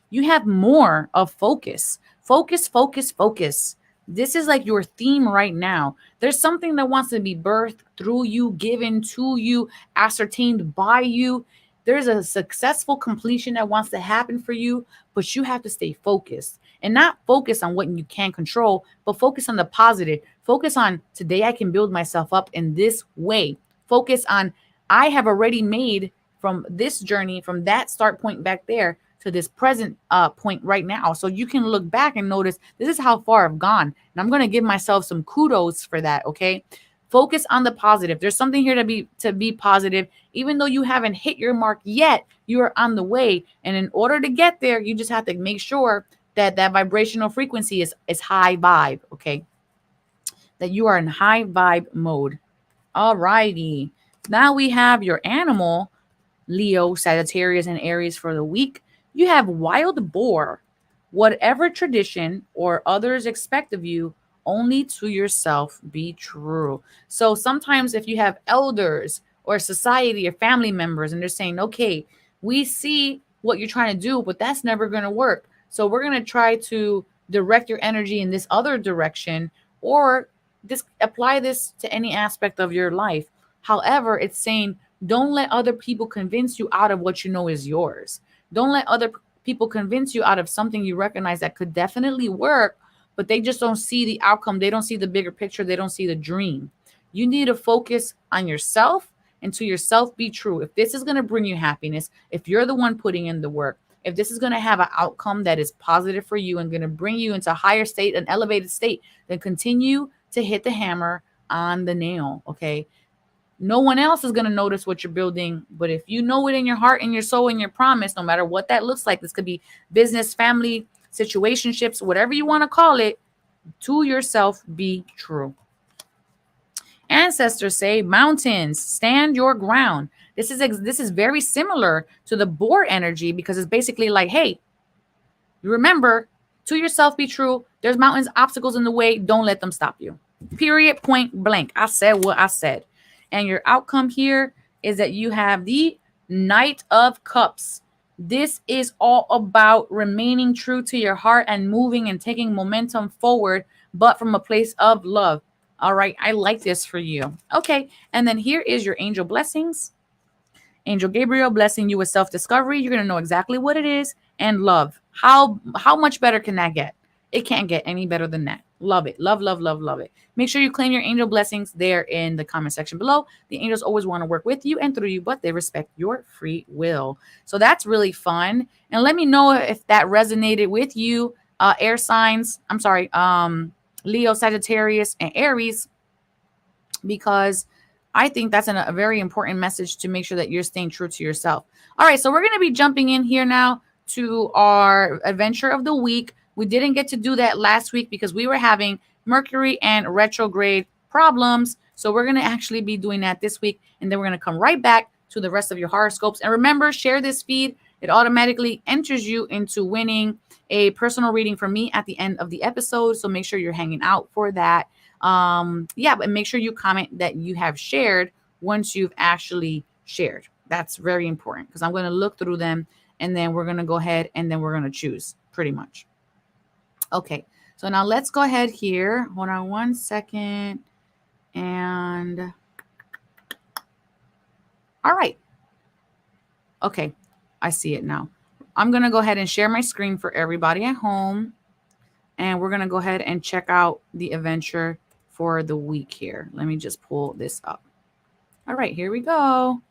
C: You have more of focus. Focus, focus, focus. This is like your theme right now. There's something that wants to be birthed through you, given to you, ascertained by you. There's a successful completion that wants to happen for you, but you have to stay focused and not focus on what you can control, but focus on the positive. Focus on today I can build myself up in this way. Focus on I have already made from this journey, from that start point back there to this present point right now. So you can look back and notice this is how far I've gone. And I'm going to give myself some kudos for that. Okay. Focus on the positive. There's something here to be positive. Even though you haven't hit your mark yet, you are on the way. And in order to get there, you just have to make sure that that vibrational frequency is high vibe. Okay. That you are in high vibe mode. All righty. Now we have your animal, Leo, Sagittarius, and Aries for the week. You have wild boar. Whatever tradition or others expect of you, only to yourself be true. So sometimes if you have elders or society or family members and they're saying, okay, we see what you're trying to do, but that's never going to work. So we're going to try to direct your energy in this other direction, or just apply this to any aspect of your life. However, it's saying don't let other people convince you out of what you know is yours. Don't let other people convince you out of something you recognize that could definitely work, but they just don't see the outcome. They don't see the bigger picture. They don't see the dream. You need to focus on yourself and to yourself be true. If this is going to bring you happiness, if you're the one putting in the work, if this is going to have an outcome that is positive for you and going to bring you into a higher state, an elevated state, then continue to hit the hammer on the nail. Okay. No one else is going to notice what you're building. But if you know it in your heart and your soul and your promise, no matter what that looks like, this could be business, family, situationships, whatever you want to call it, to yourself be true. Ancestors say, mountains, stand your ground. This is very similar to the boar energy, because it's basically like, hey, you remember, to yourself be true. There's mountains, obstacles in the way. Don't let them stop you. Period, point blank. I said what I said. And your outcome here is that you have the Knight of Cups. This is all about remaining true to your heart and moving and taking momentum forward, but from a place of love. All right, I like this for you. Okay, and then here is your angel blessings. Angel Gabriel blessing you with self-discovery. You're going to know exactly what it is, and love. How much better can that get? It can't get any better than that. Love it. Love, love, love, love it. Make sure you claim your angel blessings there in the comment section below. The angels always want to work with you and through you, but they respect your free will. So that's really fun. And let me know if that resonated with you, air signs. I'm sorry, Leo, Sagittarius, and Aries, because I think that's a very important message to make sure that you're staying true to yourself. All right, so we're going to be jumping in here now to our adventure of the week. We didn't get to do that last week because we were having Mercury and retrograde problems. So we're going to actually be doing that this week. And then we're going to come right back to the rest of your horoscopes. And remember, share this feed. It automatically enters you into winning a personal reading from me at the end of the episode. So make sure you're hanging out for that. But make sure you comment that you have shared once you've actually shared. That's very important, because I'm going to look through them and then we're going to go ahead and then we're going to choose pretty much. Okay, so now let's go ahead here. Hold on one second. And all right. Okay, I see it now. I'm going to go ahead and share my screen for everybody at home. And we're going to go ahead and check out the adventure for the week here. Let me just pull this up. All right, here we go.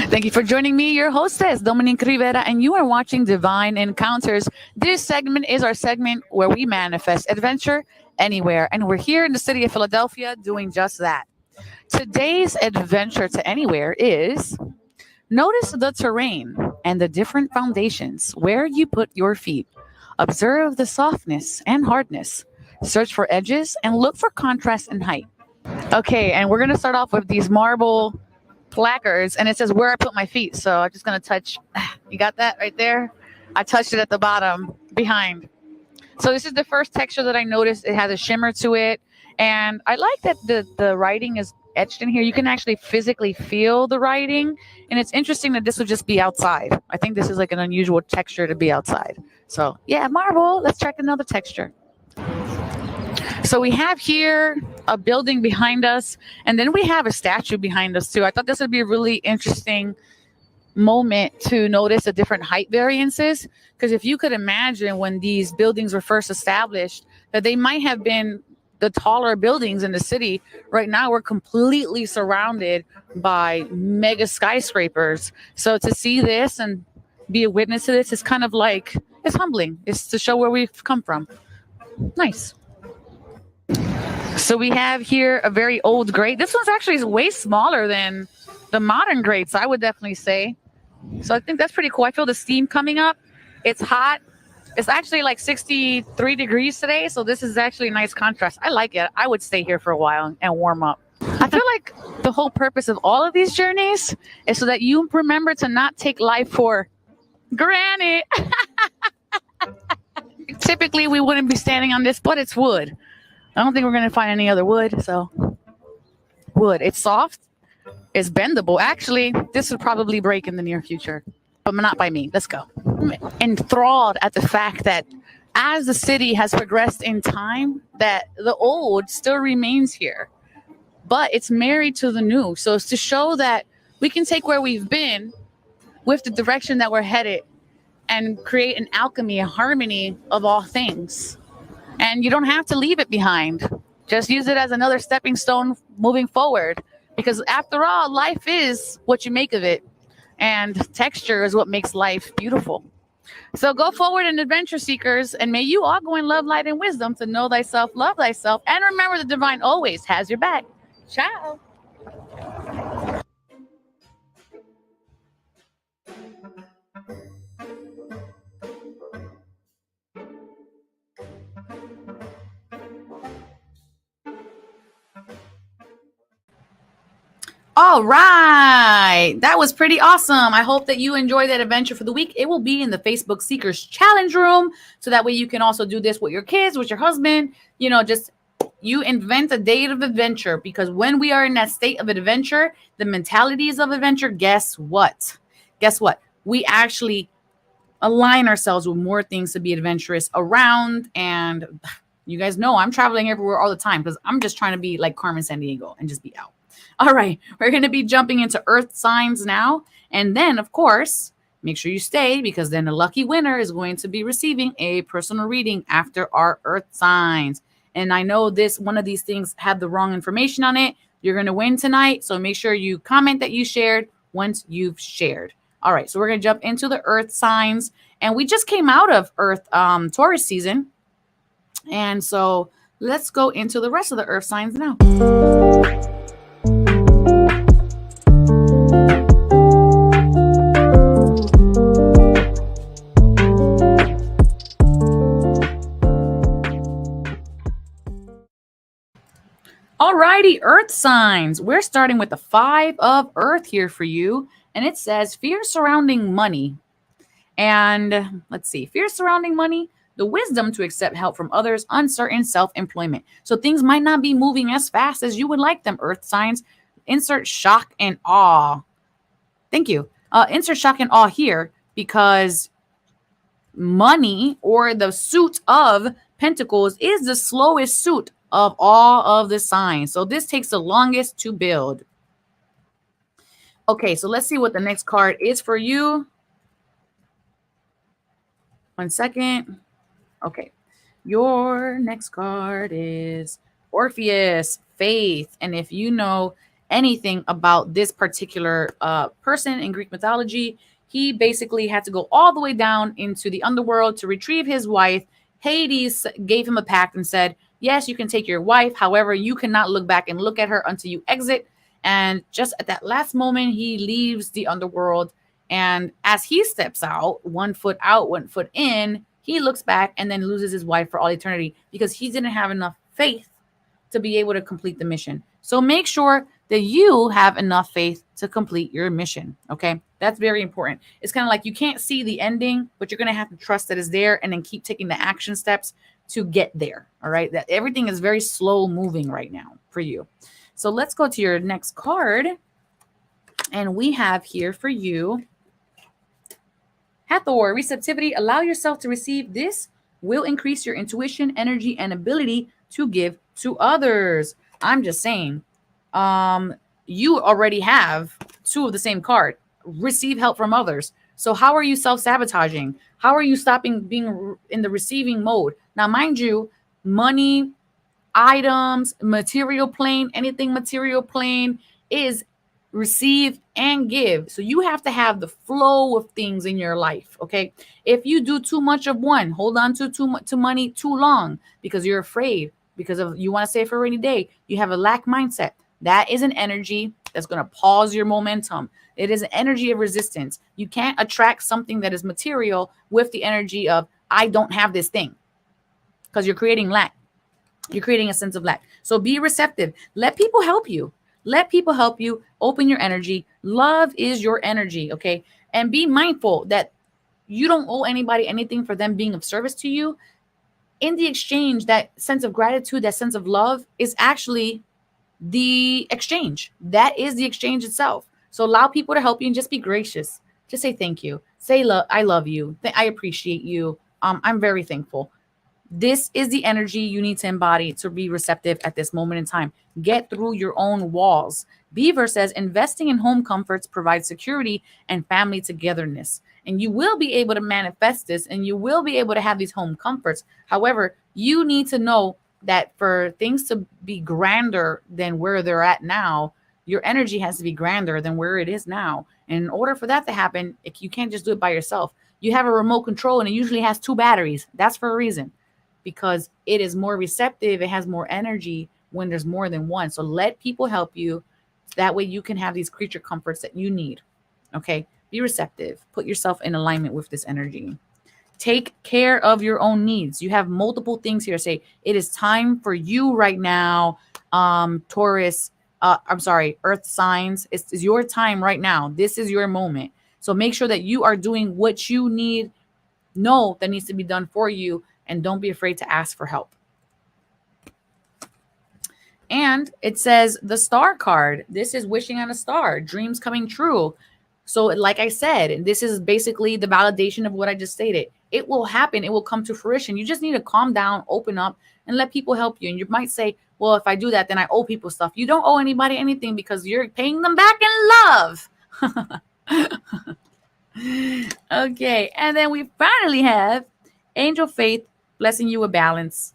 C: Thank you for joining me, your hostess, Dominique Rivera, and you are watching Divine Encounters. This segment is our segment where we manifest adventure anywhere, and we're here in the city of Philadelphia doing just that. Today's adventure to anywhere is notice the terrain and the different foundations where you put your feet. Observe the softness and hardness. Search for edges and look for contrast and height. Okay, and we're going to start off with these marble placards, and it says where I put my feet. So I'm just going to touch. You got that right there? I touched it at the bottom behind. So this is the first texture that I noticed. It has a shimmer to it. And I like that the writing is etched in here. You can actually physically feel the writing. And it's interesting that this would just be outside. I think this is like an unusual texture to be outside. So yeah, marble. Let's check another texture. So we have here a building behind us, and then we have a statue behind us too. I thought this would be a really interesting moment to notice the different height variances, because if you could imagine when these buildings were first established, that they might have been the taller buildings in the city. Right now we're completely surrounded by mega skyscrapers. So to see this and be a witness to this is kind of like, it's humbling. It's to show where we've come from. Nice. So we have here a very old grate. This one's actually way smaller than the modern grates, I would definitely say. So I think that's pretty cool. I feel the steam coming up. It's hot. It's actually like 63 degrees today. So this is actually a nice contrast. I like it. I would stay here for a while and warm up. I feel like the whole purpose of all of these journeys is so that you remember to not take life for granted. Typically, we wouldn't be standing on this, but it's wood. I don't think we're going to find any other wood. So wood. It's soft. It's bendable. Actually, this would probably break in the near future, but not by me. Let's go. I'm enthralled at the fact that as the city has progressed in time, that the old still remains here, but it's married to the new. So it's to show that we can take where we've been with the direction that we're headed and create an alchemy, a harmony of all things. And you don't have to leave it behind. Just use it as another stepping stone moving forward. Because after all, life is what you make of it. And texture is what makes life beautiful. So go forward in adventure seekers, and may you all go in love, light, and wisdom to know thyself, love thyself, and remember the divine always has your back. Ciao. All right. That was pretty awesome. I hope that you enjoyed that adventure for the week. It will be in the Facebook Seekers Challenge Room. So that way you can also do this with your kids, with your husband. You know, just you invent a date of adventure, because when we are in that state of adventure, the mentalities of adventure, guess what? Guess what? We actually align ourselves with more things to be adventurous around. And you guys know I'm traveling everywhere all the time because I'm just trying to be like Carmen Sandiego and just be out. All right, we're going to be jumping into earth signs now. And then, of course, make sure you stay, because then the lucky winner is going to be receiving a personal reading after our earth signs. And I know one of these things had the wrong information on it. You're going to win tonight. So make sure you comment that you shared once you've shared. All right, so we're going to jump into the earth signs. And we just came out of earth Taurus season. And so let's go into the rest of the earth signs now. Alrighty, earth signs. We're starting with the 5 of earth here for you. And it says fear surrounding money. And let's see, fear surrounding money, the wisdom to accept help from others, uncertain self-employment. So things might not be moving as fast as you would like them, earth signs. Insert shock and awe. Thank you. Insert shock and awe here, because money, or the suit of pentacles, is the slowest suit of all of the signs. So this takes the longest to build. Okay, so let's see what the next card is for you. 1 second. Okay. Your next card is Orpheus, faith. And if you know anything about this particular person in Greek mythology, he basically had to go all the way down into the underworld to retrieve his wife. Hades gave him a pact and said, yes, you can take your wife. However, you cannot look back and look at her until you exit. And just at that last moment, he leaves the underworld. And as he steps out, 1 foot out, 1 foot in, he looks back and then loses his wife for all eternity, because he didn't have enough faith to be able to complete the mission. So make sure that you have enough faith to complete your mission. Okay, that's very important. It's kind of like you can't see the ending, but you're going to have to trust that it's there, and then keep taking the action steps to get there. All right. That everything is very slow moving right now for you. So let's go to your next card. And we have here for you Hathor, receptivity. Allow yourself to receive. This will increase your intuition, energy, and ability to give to others. I'm just saying, you already have two of the same card. Receive help from others. So how are you self-sabotaging? How are you stopping being in the receiving mode? Now, mind you, money, items, material plane, anything material plane is receive and give. So you have to have the flow of things in your life. Okay. If you do too much of one, hold on to too much to money too long because you're afraid, because of you want to save for a rainy day, you have a lack mindset. That is an energy that's going to pause your momentum. It is an energy of resistance. You can't attract something that is material with the energy of I don't have this thing, because you're creating lack. You're creating a sense of lack. So be receptive. Let people help you. Let people help you. Open your energy. Love is your energy, okay? And be mindful that you don't owe anybody anything for them being of service to you. In the exchange, that sense of gratitude, that sense of love is actually the exchange. That is the exchange itself. So allow people to help you and just be gracious. Just say thank you. Say, I love you. I appreciate you. I'm very thankful. This is the energy you need to embody to be receptive at this moment in time. Get through your own walls. Beaver says investing in home comforts provides security and family togetherness. And you will be able to manifest this and you will be able to have these home comforts. However, you need to know that for things to be grander than where they're at now, your energy has to be grander than where it is now. And in order for that to happen, you can't just do it by yourself. You have a remote control and it usually has 2 batteries. That's for a reason. Because it is more receptive, it has more energy when there's more than one. So let people help you. That way you can have these creature comforts that you need. Okay, be receptive. Put yourself in alignment with this energy. Take care of your own needs. You have multiple things here. Say, it is time for you right now, Taurus. Earth signs. It's your time right now. This is your moment. So make sure that you are doing what you know that needs to be done for you. And don't be afraid to ask for help. And it says the star card. This is wishing on a star, dreams coming true. So like I said, this is basically the validation of what I just stated. It will happen. It will come to fruition. You just need to calm down, open up, and let people help you. And you might say, well, if I do that, then I owe people stuff. You don't owe anybody anything because you're paying them back in love. Okay. And then we finally have Angel Faith blessing you with balance.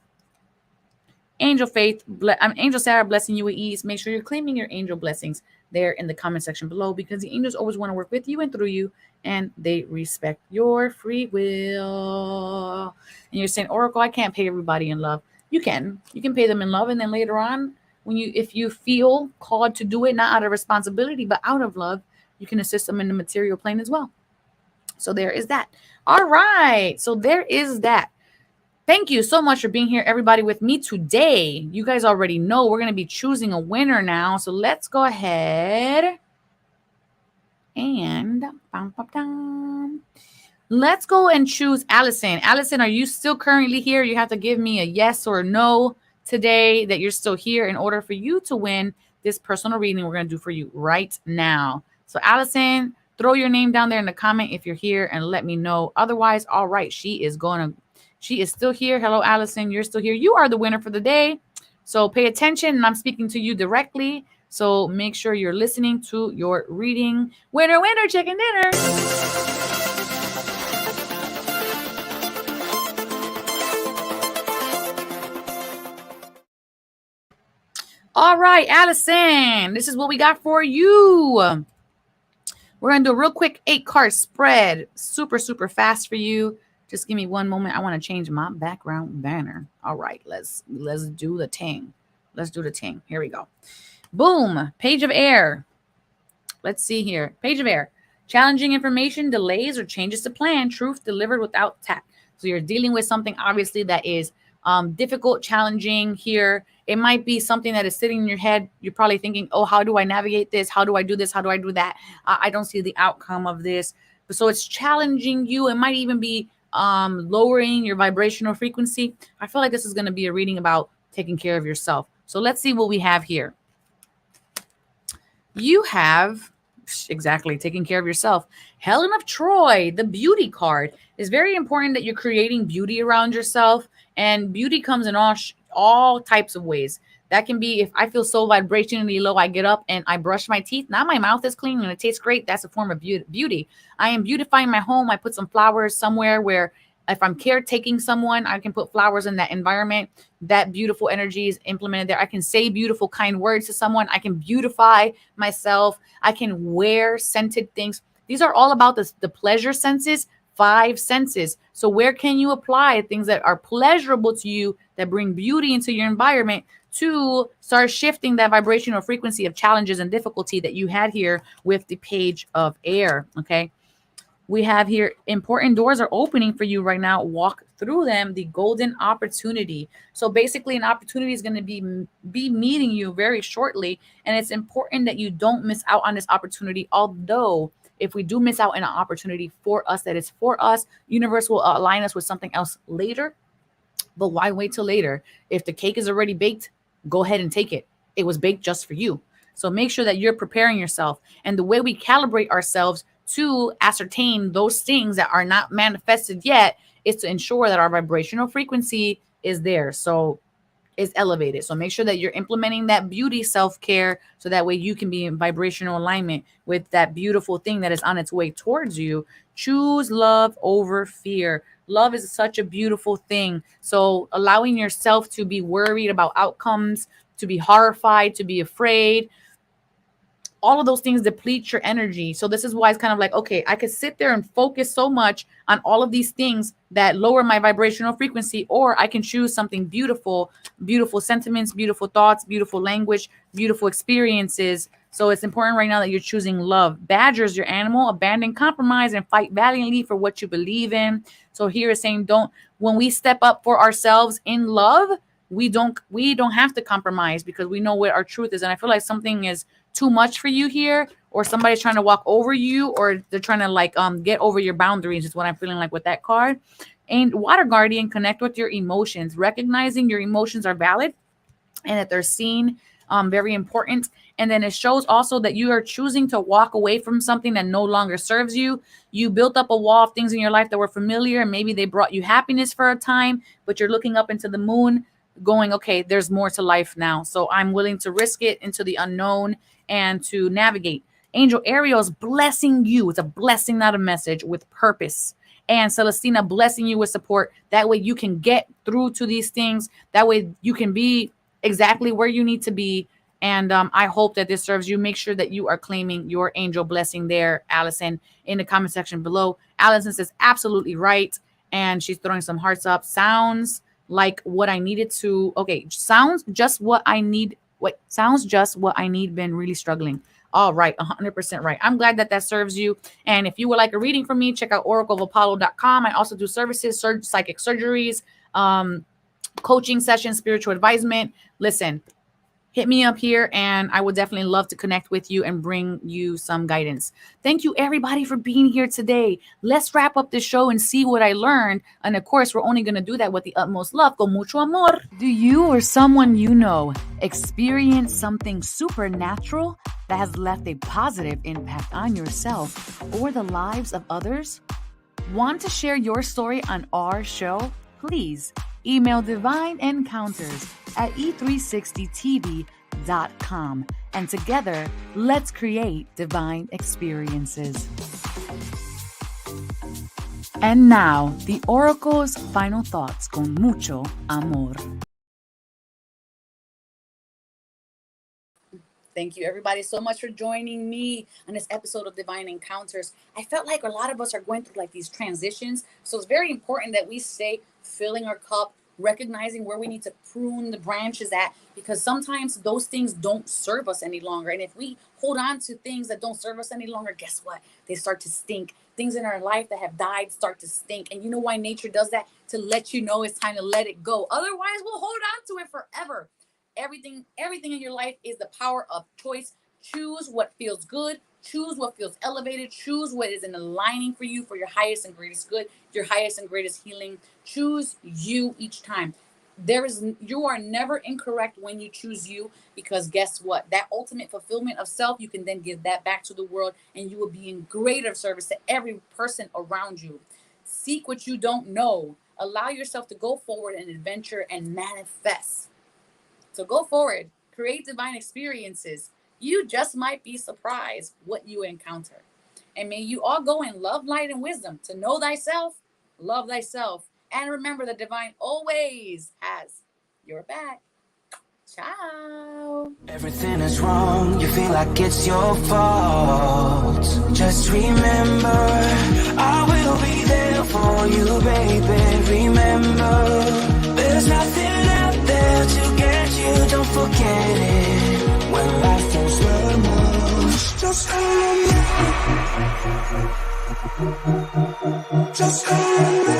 C: Angel Sarah blessing you with ease. Make sure you're claiming your angel blessings there in the comment section below, because the angels always want to work with you and through you, and they respect your free will. And you're saying, Oracle, I can't pay everybody in love. You can pay them in love, and then later on, if you feel called to do it, not out of responsibility, but out of love, you can assist them in the material plane as well. So there is that. All right. So there is that. Thank you so much for being here, everybody, with me today. You guys already know we're going to be choosing a winner now. So let's go ahead and let's go and choose Allison. Allison, are you still currently here? You have to give me a yes or no today that you're still here in order for you to win this personal reading we're going to do for you right now. So Allison, throw your name down there in the comment if you're here and let me know. Otherwise, all right, she is still here. Hello, Allison. You're still here. You are the winner for the day. So pay attention, and I'm speaking to you directly. So make sure you're listening to your reading. Winner, winner, chicken dinner. All right, Allison, this is what we got for you. We're going to do a real quick 8-card spread. Super, super fast for you. Just give me one moment. I want to change my background banner. All right, let's do the ting. Let's do the ting. Here we go. Boom. Page of Air. Let's see here. Page of Air. Challenging information, delays, or changes to plan. Truth delivered without tact. So you're dealing with something obviously that is difficult, challenging here. It might be something that is sitting in your head. You're probably thinking, oh, how do I navigate this? How do I do this? How do I do that? I don't see the outcome of this. So it's challenging you. It might even be lowering your vibrational frequency, I feel like this is going to be a reading about taking care of yourself. So let's see what we have here. You have exactly taking care of yourself. Helen of Troy, the beauty card. Is very important that you're creating beauty around yourself, and beauty comes in all types of ways. That can be if I feel so vibrationally low, I get up and I brush my teeth. Now my mouth is clean and it tastes great. That's a form of beauty. I am beautifying my home. I put some flowers somewhere where if I'm caretaking someone, I can put flowers in that environment. That beautiful energy is implemented there. I can say beautiful, kind words to someone. I can beautify myself. I can wear scented things. These are all about the pleasure senses, 5 senses. So where can you apply things that are pleasurable to you, that bring beauty into your environment, to start shifting that vibrational frequency of challenges and difficulty that you had here with the page of air? Okay. We have here important doors are opening for you right now. Walk through them. The golden opportunity. So basically, an opportunity is going to be meeting you very shortly, and it's important that you don't miss out on this opportunity. Although, if we do miss out on an opportunity for us that is for us, universe will align us with something else later. But why wait till later? If the cake is already baked, go ahead and take it. It was baked just for you. So make sure that you're preparing yourself. And the way we calibrate ourselves to ascertain those things that are not manifested yet is to ensure that our vibrational frequency is there. So is elevated. So make sure that you're implementing that beauty self-care so that way you can be in vibrational alignment with that beautiful thing that is on its way towards you. Choose love over fear. Love is such a beautiful thing. So allowing yourself to be worried about outcomes, to be horrified, to be afraid, all of those things deplete your energy. So this is why it's kind of like, okay, I could sit there and focus so much on all of these things that lower my vibrational frequency, or I can choose something beautiful, beautiful sentiments, beautiful thoughts, beautiful language, beautiful experiences. So it's important right now that you're choosing love. Badger is your animal. Abandon compromise and fight valiantly for what you believe in. So here is saying, when we step up for ourselves in love, we don't have to compromise because we know what our truth is. And I feel like something is too much for you here, or somebody's trying to walk over you, or they're trying to get over your boundaries is what I'm feeling like with that card. And Water Guardian, connect with your emotions. Recognizing your emotions are valid and that they're seen, very important. And then it shows also that you are choosing to walk away from something that no longer serves you. You built up a wall of things in your life that were familiar, and maybe they brought you happiness for a time, but you're looking up into the moon going, okay, there's more to life now. So I'm willing to risk it into the unknown and to navigate. Angel Ariel is blessing you. It's a blessing, not a message, with purpose. And Celestina blessing you with support. That way you can get through to these things. That way you can be exactly where you need to be. And I hope that this serves you. Make sure that you are claiming your angel blessing there, Allison, in the comment section below. Allison says, absolutely right. And she's throwing some hearts up. Sounds like what I needed to. Okay, sounds just what I need. Sounds just what I need. Been really struggling. All right, 100% right. I'm glad that serves you. And if you would like a reading from me, check out oracleofapollo.com. I also do services, psychic surgeries, coaching sessions, spiritual advisement. Listen, hit me up here and I would definitely love to connect with you and bring you some guidance. Thank you everybody for being here today. Let's wrap up this show and see what I learned. And of course, we're only going to do that with the utmost love. Con mucho amor. Do you or someone you know experience something supernatural that has left a positive impact on yourself or the lives of others? Want to share your story on our show? Please email Divine Encounters at e360tv.com. And together, let's create divine experiences. And now, the Oracle's final thoughts con mucho amor. Thank you, everybody, so much for joining me on this episode of Divine Encounters. I felt like a lot of us are going through like these transitions. So it's very important that we stay filling our cup, recognizing where we need to prune the branches at, because sometimes those things don't serve us any longer. And if we hold on to things that don't serve us any longer, guess what? They start to stink. Things in our life that have died start to stink. And you know why nature does that? To let you know it's time to let it go. Otherwise, we'll hold on to it forever. Everything in your life is the power of choice. Choose what feels good. Choose what feels elevated. Choose what is in aligning for you for your highest and greatest good, your highest and greatest healing. Choose you each time. You are never incorrect when you choose you, because guess what? That ultimate fulfillment of self, you can then give that back to the world, and you will be in greater service to every person around you. Seek what you don't know. Allow yourself to go forward and adventure and manifest. So go forward, create divine experiences. You just might be surprised what you encounter. And may you all go in love, light, and wisdom to know thyself, love thyself, and remember the divine always has your back. Ciao.
B: Everything is wrong, you feel like it's your fault. Just remember, I will be there for you, baby. Remember, there's nothing out there to get you, don't forget it. When life feels the most, just hold on. Just hold on.